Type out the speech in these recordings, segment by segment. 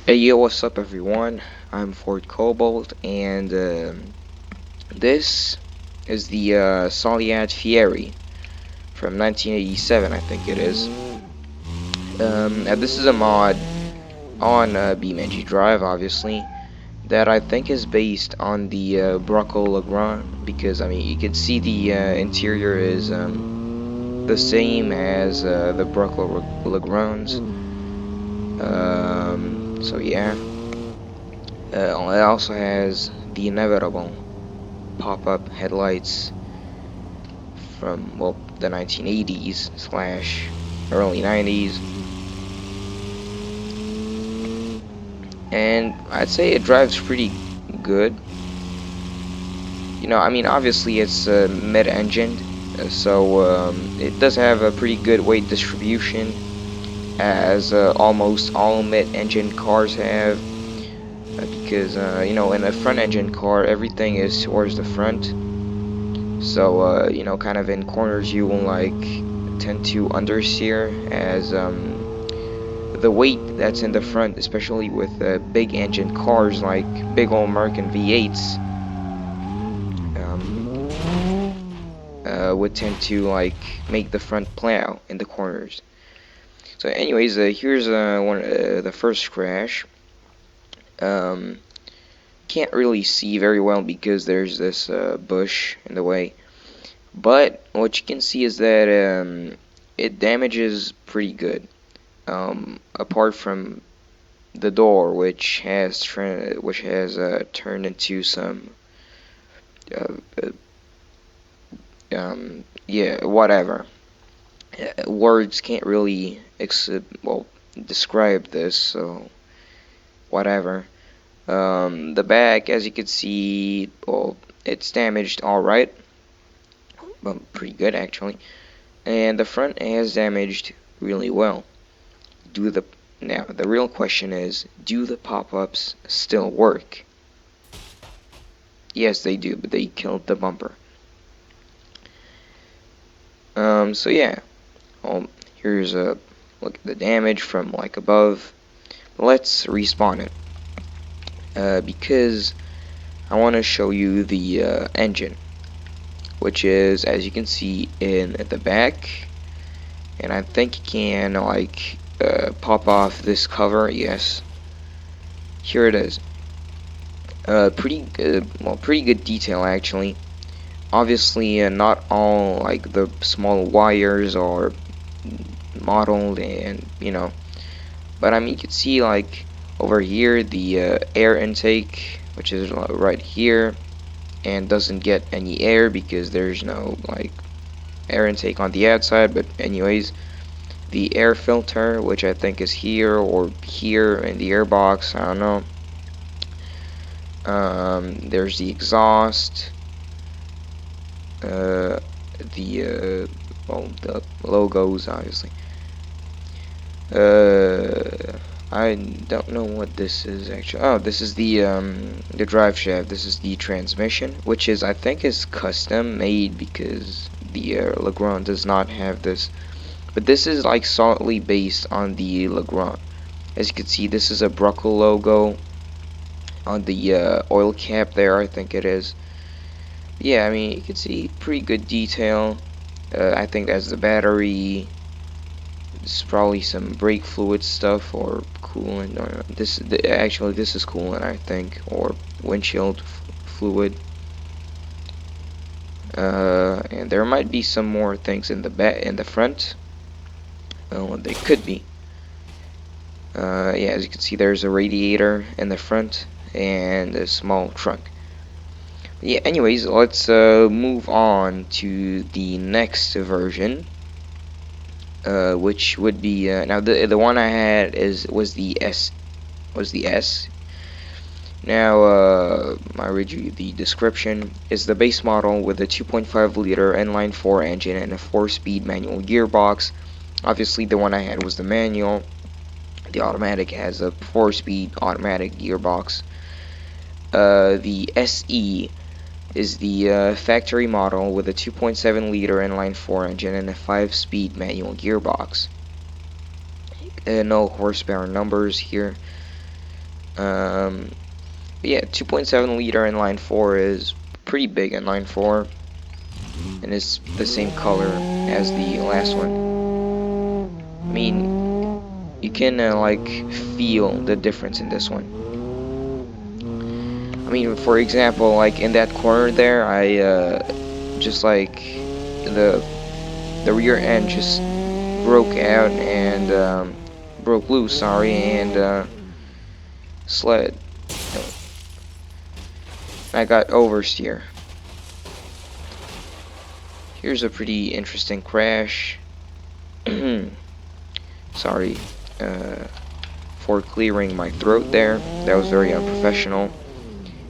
Hey yo, what's up everyone? I'm Ford Cobalt, and this is the Pontiac Fiero from 1987, I think it is. And this is a mod on BeamNG.Drive, obviously, that I think is based on the LaGrant, because I mean you can see the interior is the same as the LaGrants. So yeah, it also has the inevitable pop-up headlights from, well, the 1980s slash early 90s, and I'd say it drives pretty good. You know, I mean, obviously it's mid-engined, so it does have a pretty good weight distribution, as almost all mid-engine cars have, because you know, in a front-engine car everything is towards the front. So, you know, kind of in corners you will tend to understeer, as the weight that's in the front, especially with big engine cars like big old American V8s, um, would tend to make the front plow in the corners. So, anyways, here's the first crash. Um, can't really see very well because there's this bush in the way. But what you can see is that it damages pretty good. Apart from the door, which has turned into some uh, yeah, whatever. Words can't really describe this, so whatever. The back, as you can see, well, it's damaged all right, well, pretty good actually, and the front has damaged really well. Do the Now the real question is, do the pop-ups still work? Yes, they do, but they killed the bumper. So yeah, here's a look at the damage from above. Let's respawn it, because I want to show you the engine, which is, as you can see, in the back, and I think you can pop off this cover. Yes, here it is. Pretty good, well, pretty good detail actually. Obviously, not all the small wires are modeled, and you know, but I mean you can see over here the air intake, which is right here, and doesn't get any air because there's no air intake on the outside. But anyways, the air filter, which I think is here or here in the air box, I don't know. There's the exhaust, the logos, obviously. I don't know what this is actually. Oh, this is the drive shaft. This is the transmission, which I think is custom made because the LaGrant does not have this. But this is solidly based on the LaGrant. As you can see, this is a Bruckle logo on the oil cap there, I think it is. Yeah, I mean, you can see pretty good detail. I think that's the battery. This is probably some brake fluid stuff or coolant. Or actually, this is coolant, I think, or windshield fluid. And there might be some more things in the front. Well, they could be. Yeah, as you can see, there's a radiator in the front and a small trunk. Yeah, anyways, let's move on to the next version, which would be now the one I had was the S. Now, I read you the description. Is the base model with a 2.5 liter inline 4 engine and a 4-speed manual gearbox. Obviously, the one I had was the manual. The automatic has a 4-speed automatic gearbox. The SE is the factory model with a 2.7 liter inline 4 engine and a 5-speed manual gearbox. No horsepower numbers here. But yeah, 2.7 liter inline 4 is pretty big inline 4, and it's the same color as the last one. I mean, you can like feel the difference in this one. I mean, for example, like in that corner there, I just like the rear end just broke out and broke loose. Sorry, and sled. I got oversteer. Here's a pretty interesting crash. Sorry for clearing my throat there. That was very unprofessional.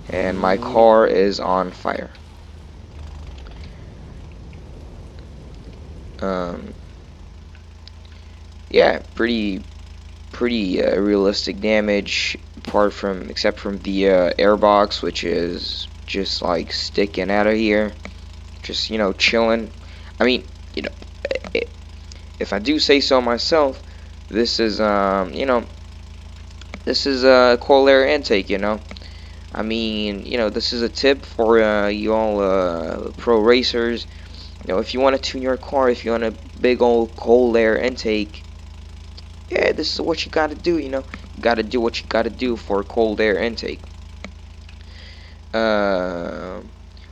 And my car is on fire. Um, yeah, pretty realistic damage. Except from the airbox, which is just like sticking out of here, just chilling. I mean, you know, if I do say so myself, this is this is a cold air intake. I mean, this is a tip for you all pro racers. If you want to tune your car, if you want a big old cold air intake, yeah, this is what you gotta do. You gotta do what you gotta do for cold air intake. Uh,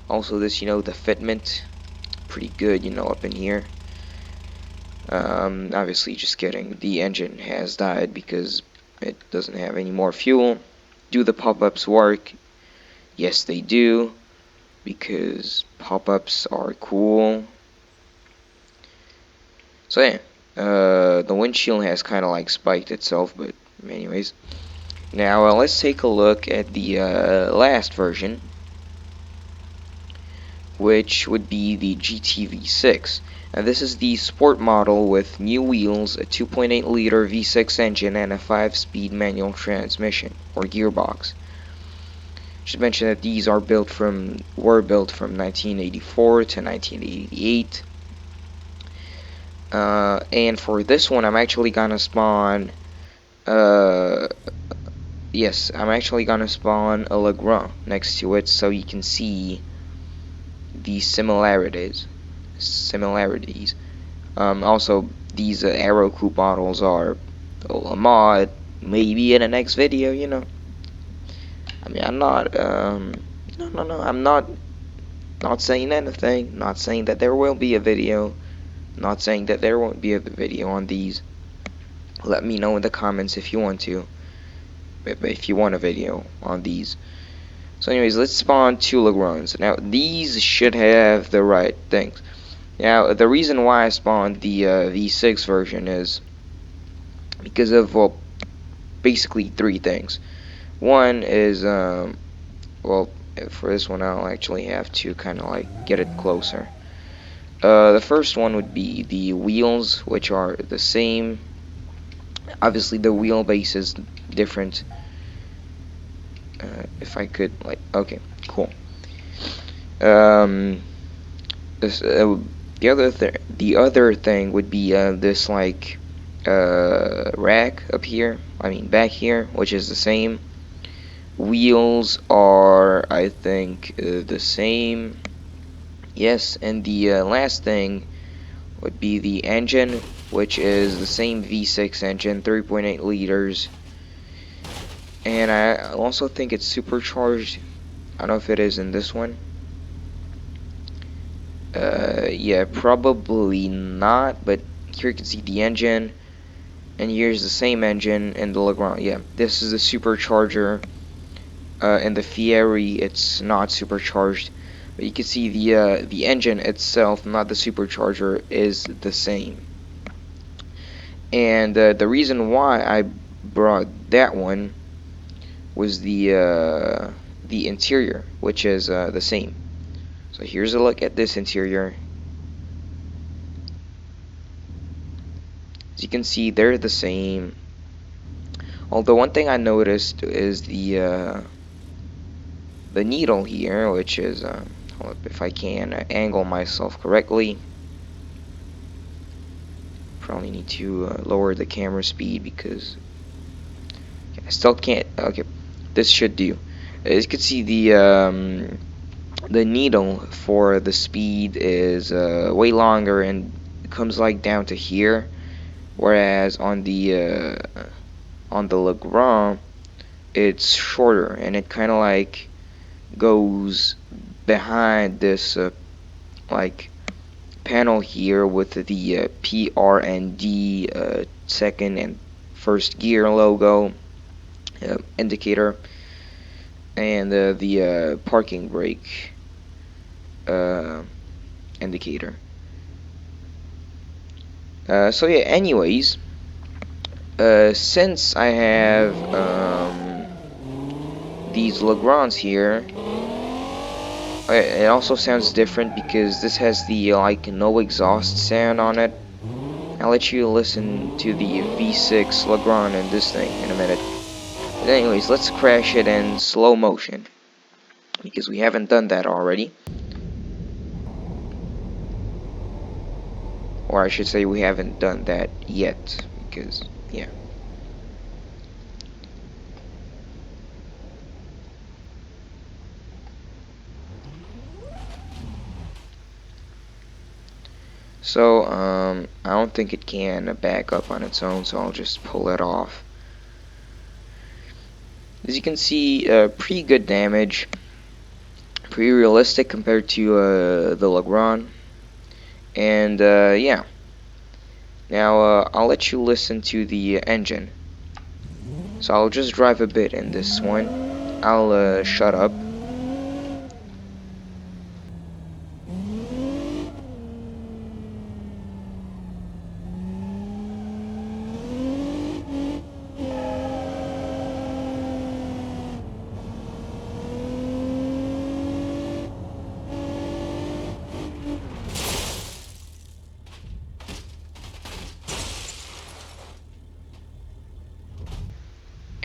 Also, this, the fitment, pretty good, up in here. Obviously, just kidding. The engine has died because it doesn't have any more fuel. Do the pop-ups work? Yes, they do, because pop-ups are cool. So yeah, the windshield has kind of like spiked itself, but anyways. Now let's take a look at the last version, which would be the GTV6. Now this is the sport model with new wheels, a 2.8 liter V6 engine, and a 5-speed manual transmission or gearbox. Should mention that these were built from 1984 to 1988. And for this one, I'm actually gonna spawn. Yes, I'm actually gonna spawn a LaGrant next to it, so you can see the similarities. Also, these Aero Coupe models are a mod. Maybe in the next video, I mean, I'm not. No. I'm not saying anything. Not saying that there will be a video. Not saying that there won't be a video on these. Let me know in the comments if you want to. If you want a video on these. So anyways, let's spawn 2 LaGrants. Now, these should have the right things. Now, the reason why I spawned the V6 version is because of, well, basically 3 things. One is, well, for this one I'll actually have to kind of like get it closer. The first one would be the wheels, which are the same. Obviously, the wheelbase is different. If I could, like, okay, cool. This, the other thing would be this like rack up here. I mean back here, which is the same. Wheels are, I think, the same. Yes, and the last thing would be the engine, which is the same V6 engine, 3.8 liters. And I also think it's supercharged. I don't know if it is in this one. Yeah, probably not, but here you can see the engine, and here's the same engine in the LaGrant. Yeah, this is the supercharger. In the Fiero, it's not supercharged, but you can see the engine itself, not the supercharger, is the same. And the reason why I brought that one was the interior, which is the same. So here's a look at this interior. As you can see, they're the same. Although one thing I noticed is the needle here, which is hold up, if I can angle myself correctly. Probably need to lower the camera speed because I still can't. Okay, this should do. As you can see, the needle for the speed is way longer and comes like down to here, whereas on the LaGrant it's shorter and it kind of like goes behind this like panel here with the PR&D second and first gear logo indicator, and the parking brake indicator. So yeah, anyways, since I have these LaGrants here, it also sounds different because this has the like no exhaust sound on it. I'll let you listen to the V6 LaGrant in this thing in a minute. But anyways, let's crash it in slow motion, because we haven't done that already. Or I should say we haven't done that yet, because, yeah. So, I don't think it can back up on its own, so I'll just pull it off. As you can see, pretty good damage. Pretty realistic compared to the LaGrant. And, yeah. Now, I'll let you listen to the engine. So I'll just drive a bit in this one. I'll shut up.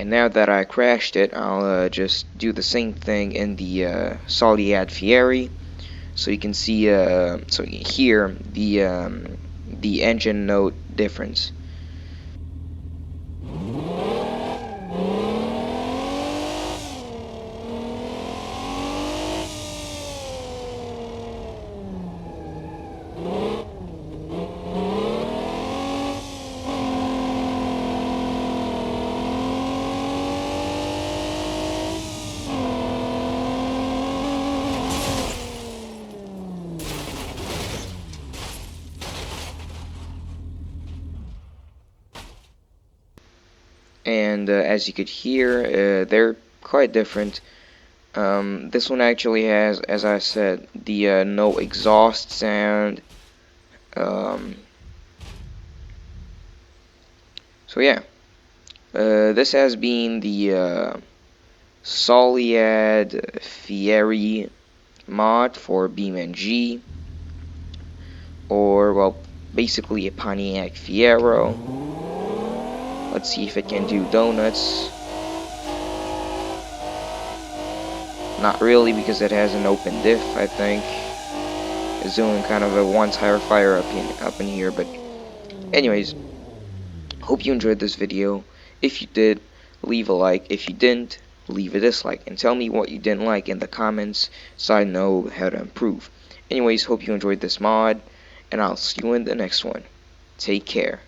And now that I crashed it, I'll just do the same thing in the Pontiac Fiero. So you can see, so you hear the engine note difference. And as you could hear, they're quite different. This one actually has, as I said, the no exhaust sound. So yeah, this has been the Pontiac Fiero mod for BeamNG, or well, basically a Pontiac Fiero. Let's see if it can do donuts. Not really, because it has an open diff, I think. It's doing kind of a one tire fire up in here, but anyways, hope you enjoyed this video. If you did, leave a like. If you didn't, leave a dislike, and tell me what you didn't like in the comments so I know how to improve. Anyways, hope you enjoyed this mod, and I'll see you in the next one. Take care.